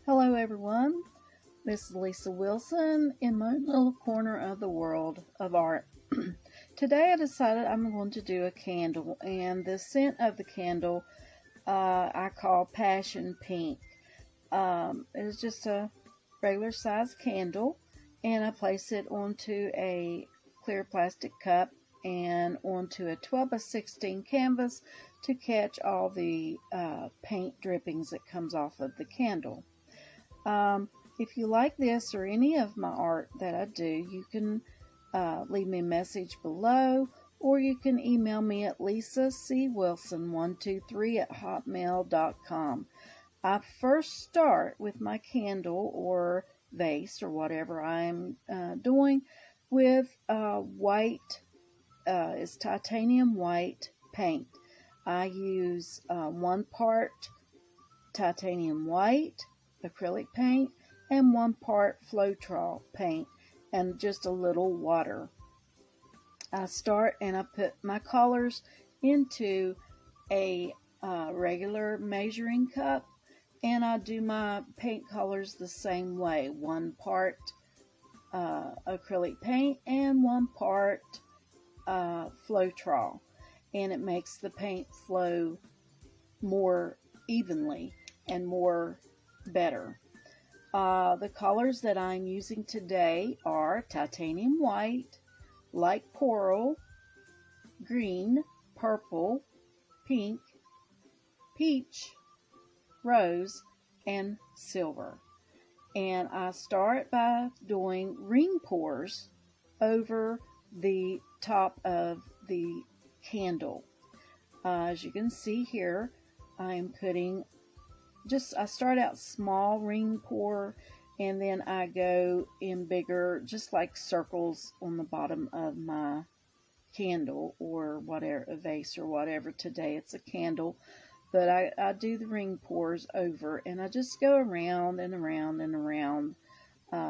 Hello everyone, this is Lisa Wilson in my little corner of the world of art. Today I decided I'm going to do a candle, and the scent of the candle I call Passion Pink. It's just a regular size candle, and I place it onto a clear plastic cup and onto a 12 by 16 canvas to catch all the paint drippings that comes off of the candle. If you like this or any of my art that I do, you can leave me a message below, or you can email me at lisacwilson123@hotmail.com. I first start with my candle or vase or whatever I'm doing with white, it's titanium white paint. I use 1 part titanium white acrylic paint and 1 part Floetrol paint and just a little water. I start and I put my colors into a regular measuring cup, and I do my paint colors the same way. 1 part acrylic paint and 1 part Floetrol, and it makes the paint flow more evenly and more better. The colors that I'm using today are titanium white, light coral, green, purple, pink, peach, rose, and silver. And I start by doing ring pours over the top of the candle. As you can see here, I'm putting I start out small ring pour, and then I go in bigger, just like circles on the bottom of my candle or whatever, a vase or whatever. Today it's a candle, but I do the ring pours over, and I just go around and around and around,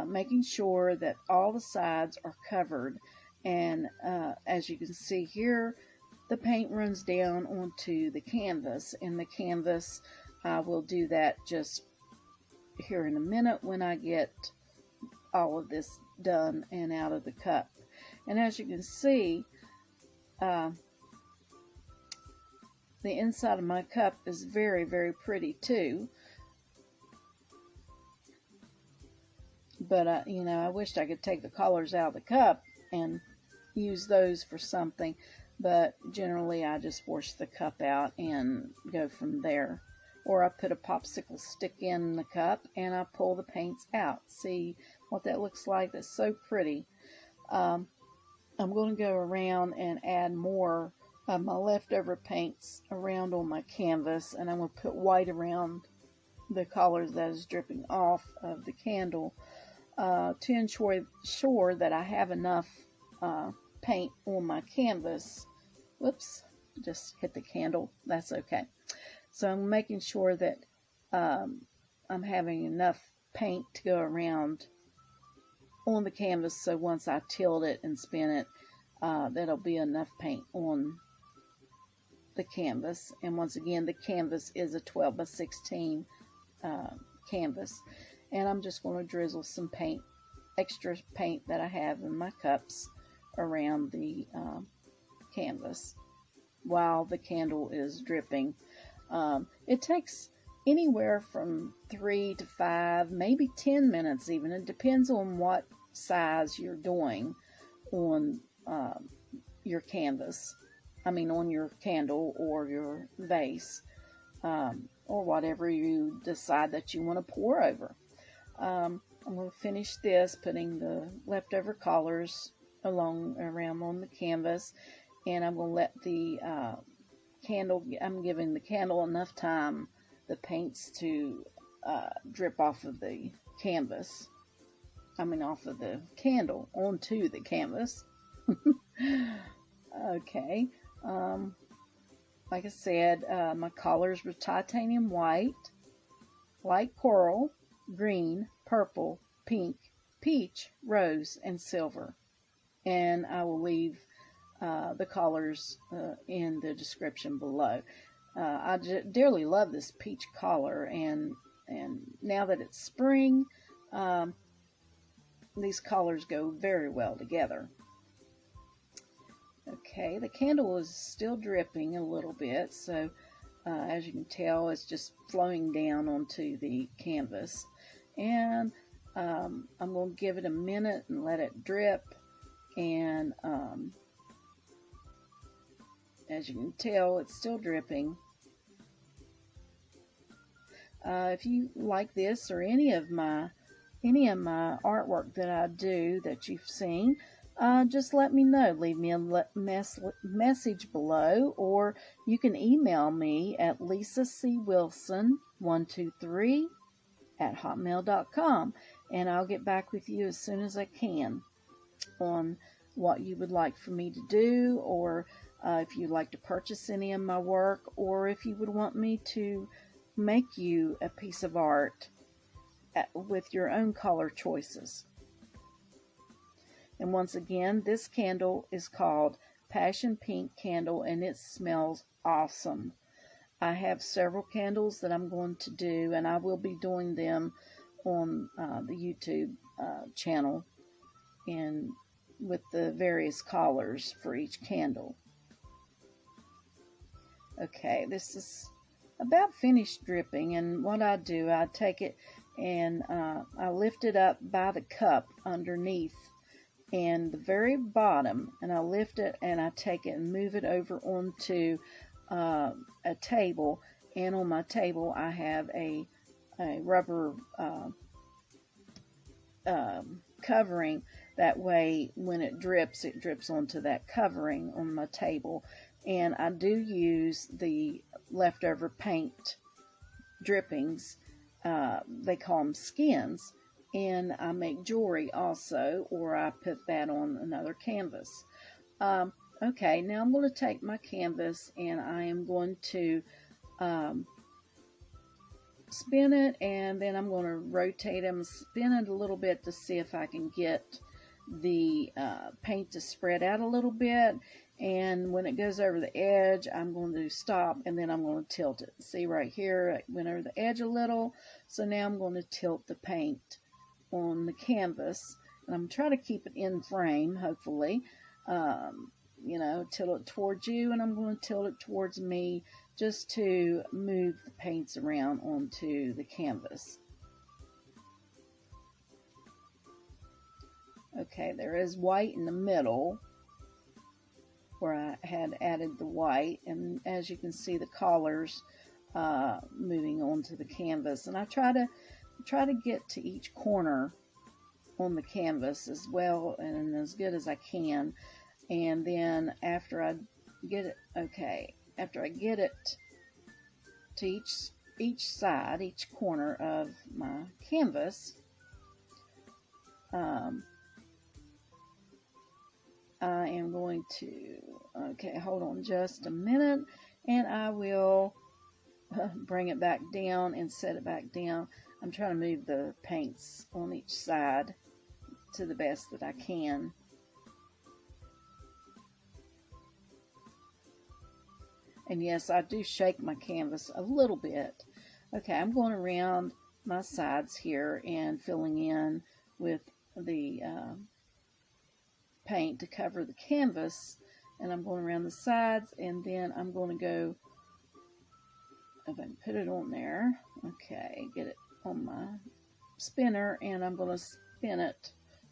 making sure that all the sides are covered. And as you can see here, the paint runs down onto the canvas, and the canvas, I will do that just here in a minute when I get all of this done and out of the cup. And as you can see, the inside of my cup is very, very pretty too. But I wished I could take the colors out of the cup and use those for something. But generally, I just wash the cup out and go from there. Or I put a popsicle stick in the cup and I pull the paints out. See what that looks like? That's so pretty. I'm going to go around and add more of my leftover paints around on my canvas, and I'm going to put white around the colors that is dripping off of the candle to ensure that I have enough paint on my canvas. Whoops, just hit the candle. That's okay. So I'm making sure that I'm having enough paint to go around on the canvas, so once I tilt it and spin it, that'll be enough paint on the canvas. And once again, the canvas is a 12 by 16 canvas. And I'm just going to drizzle some paint, extra paint that I have in my cups, around the canvas while the candle is dripping. It takes anywhere from 3 to 5, maybe 10 minutes even. It depends on what size you're doing on your canvas. On your candle or your vase, or whatever you decide that you want to pour over. I'm going to finish this, putting the leftover colors around on the canvas, and I'm going to let the candle, I'm giving the candle enough time, the paints to drip off of the canvas. Off of the candle onto the canvas. Okay. Like I said, my colors were titanium white, light coral, green, purple, pink, peach, rose, and silver. And I will leave the colors in the description below. I dearly love this peach color, and now that it's spring, these colors go very well together. Okay, the candle is still dripping a little bit, so as you can tell, it's just flowing down onto the canvas. And I'm going to give it a minute and let it drip. And as you can tell, it's still dripping. If you like this or any of my artwork that I do that you've seen, just let me know. Leave me a message below, or you can email me at lisacwilson123@hotmail.com, and I'll get back with you as soon as I can on what you would like for me to do, or if you'd like to purchase any of my work, or if you would want me to make you a piece of art with your own color choices. And once again, this candle is called Passion Pink Candle, and it smells awesome. I have several candles that I'm going to do, and I will be doing them on the YouTube channel, and with the various colors for each candle. Okay, this is about finished dripping, and what I do, I take it and I lift it up by the cup underneath and the very bottom, and I lift it and I take it and move it over onto a table, and on my table I have a rubber covering. That way when it drips onto that covering on my table. And I do use the leftover paint drippings, they call them skins, and I make jewelry also, or I put that on another canvas. Okay, now I'm going to take my canvas and I am going to spin it, and then I'm going to rotate them, spin it a little bit to see if I can get the paint to spread out a little bit. And when it goes over the edge, I'm going to stop, and then I'm going to tilt it. See right here, it went over the edge a little, so now I'm going to tilt the paint on the canvas, and I'm trying to keep it in frame, hopefully. You know, tilt it towards you, and I'm going to tilt it towards me just to move the paints around onto the canvas. Okay, there is white in the middle where I had added the white, and as you can see, the colors moving onto the canvas. And I try to get to each corner on the canvas as well and as good as I can. And then after I get it, after I get it to each side, each corner of my canvas, I am going to, hold on just a minute, and I will bring it back down and set it back down. I'm trying to move the paints on each side to the best that I can. And yes, I do shake my canvas a little bit. Okay, I'm going around my sides here and filling in with the paint to cover the canvas, and I'm going around the sides, and then I'm going to go, if I can put it on there, okay, get it on my spinner, and I'm going to spin it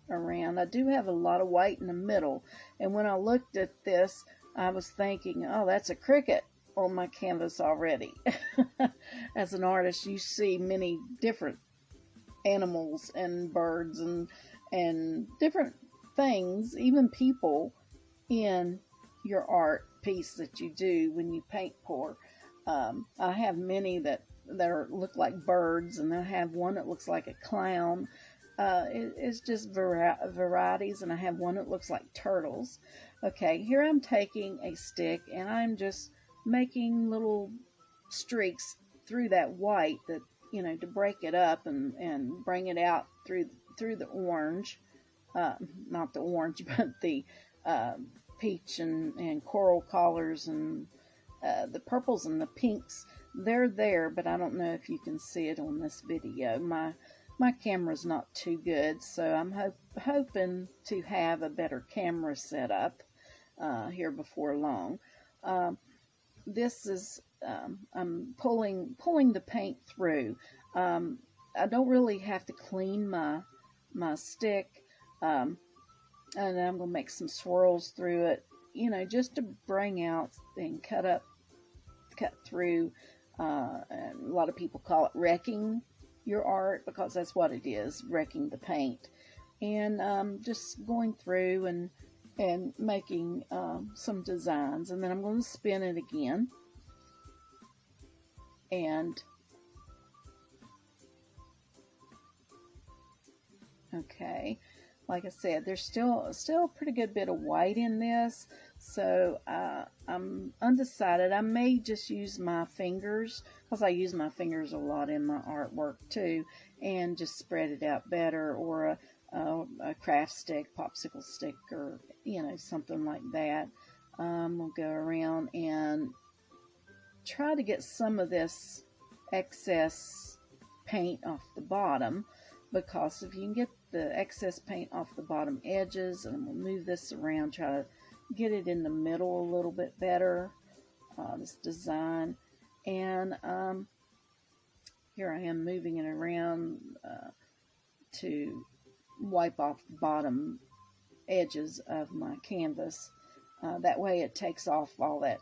around. I do have a lot of white in the middle, and when I looked at this, I was thinking, oh, that's a cricket on my canvas already. As an artist, you see many different animals and birds and different things, even people, in your art piece that you do when you paint pour. I have many that look like birds, and I have one that looks like a clown. It's just varieties, and I have one that looks like turtles. Okay, here I'm taking a stick, and I'm just making little streaks through that white, that, you know, to break it up and bring it out through the orange. Not the orange, but the peach and coral colors, and the purples and the pinks they're there, but I don't know if you can see it on this video. My camera's not too good, so I'm hoping to have a better camera set up here before long. This is I'm pulling the paint through. I don't really have to clean my stick, and I'm gonna make some swirls through it, you know, just to bring out and cut through. And a lot of people call it wrecking your art, because that's what it is, wrecking the paint. And just going through and making some designs, and then I'm going to spin it again. And okay, like I said, there's still a pretty good bit of white in this, so I'm undecided. I may just use my fingers, because I use my fingers a lot in my artwork too, and just spread it out better, or a craft stick, popsicle stick, or you know, something like that. We'll go around and try to get some of this excess paint off the bottom, because if you can get the excess paint off the bottom edges, and we'll move this around, try to get it in the middle a little bit better, this design. And here I am moving it around to wipe off the bottom edges of my canvas. That way it takes off all that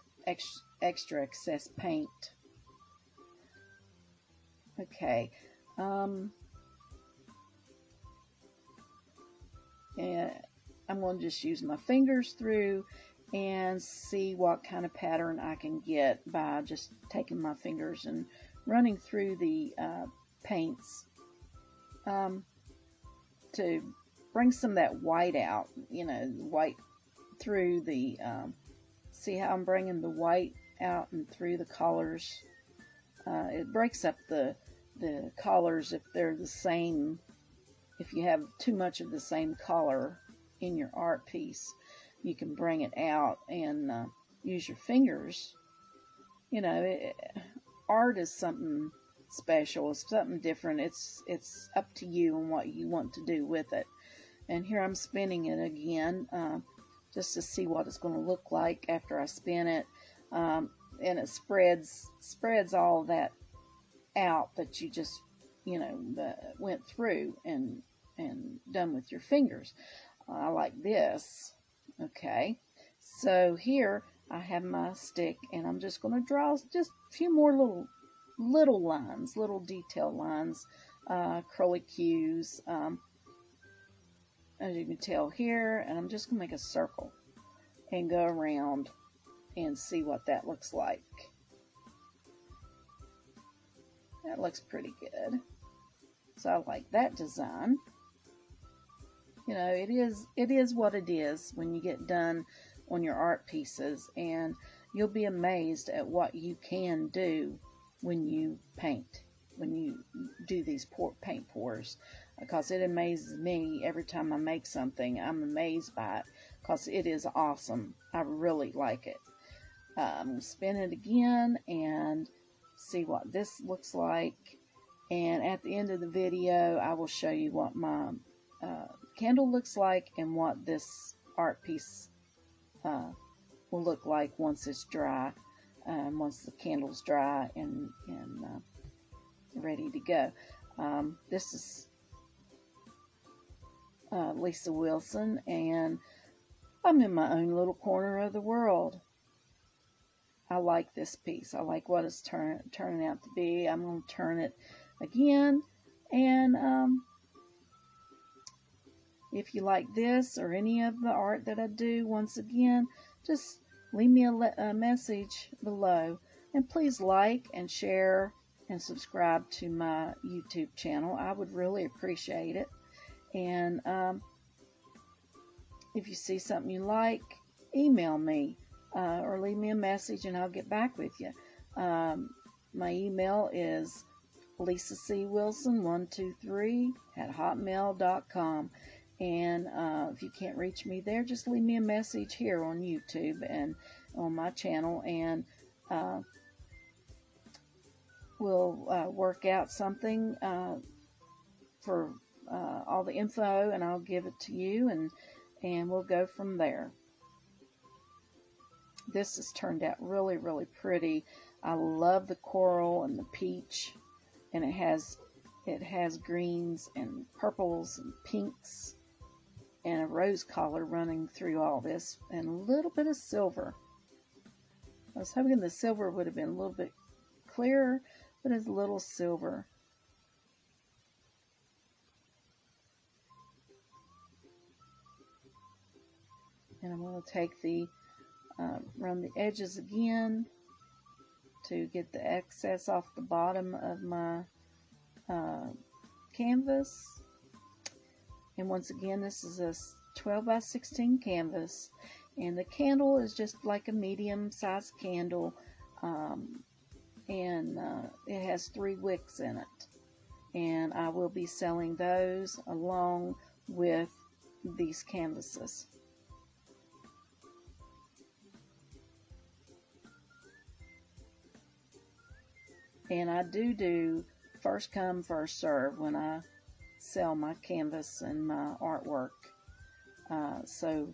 extra excess paint. Okay. And I'm going to just use my fingers through and see what kind of pattern I can get by just taking my fingers and running through the paints to bring some of that white out, you know, white through the, see how I'm bringing the white out and through the colors. It breaks up the colors if they're the same. If you have too much of the same color in your art piece, you can bring it out and use your fingers. You know, art is something special. It's something different. It's up to you and what you want to do with it. And here I'm spinning it again, just to see what it's going to look like after I spin it. And it spreads all that out that you just, you know, went through and done with your fingers. I like this. Okay, so here I have my stick, and I'm just going to draw just a few more little lines, little detail lines, acrylic hues, as you can tell here. And I'm just going to make a circle and go around and see what that looks like. That looks pretty good. So I like that design. You know, it is what it is when you get done on your art pieces, and you'll be amazed at what you can do when you paint, when you do these paint pours, because it amazes me every time I make something. I'm amazed by it because it is awesome. I really like it. I'm going to spin it again and see what this looks like. And at the end of the video, I will show you what my candle looks like and what this art piece will look like once it's dry, once the candle's dry and ready to go. This is Lisa Wilson, and I'm in my own little corner of the world. I like this piece. I like what it's turning out to be. I'm going to turn it again, and if you like this or any of the art that I do, once again, just leave me a message below, and please like and share and subscribe to my YouTube channel. I would really appreciate it. And if you see something you like, email me or leave me a message and I'll get back with you. My email is lisacwilson123@hotmail.com. And if you can't reach me there, just leave me a message here on YouTube and on my channel, and we'll work out something for all the info, and I'll give it to you, and we'll go from there. This has turned out really, really pretty. I love the coral and the peach, and it has greens and purples and pinks and a rose color running through all this, and a little bit of silver. I was hoping the silver would have been a little bit clearer, but it's a little silver. And I'm going to take the run the edges again to get the excess off the bottom of my canvas. And once again, this is a 12 by 16 canvas, and the candle is just like a medium-sized candle, and it has 3 wicks in it, and I will be selling those along with these canvases. And I do first come, first serve when I sell my canvas and my artwork. So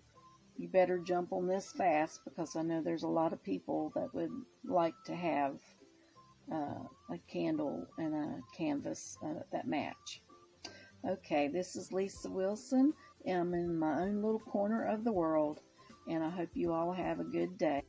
you better jump on this fast, because I know there's a lot of people that would like to have a candle and a canvas that match. Okay, this is Lisa Wilson, and I'm in my own little corner of the world, and I hope you all have a good day.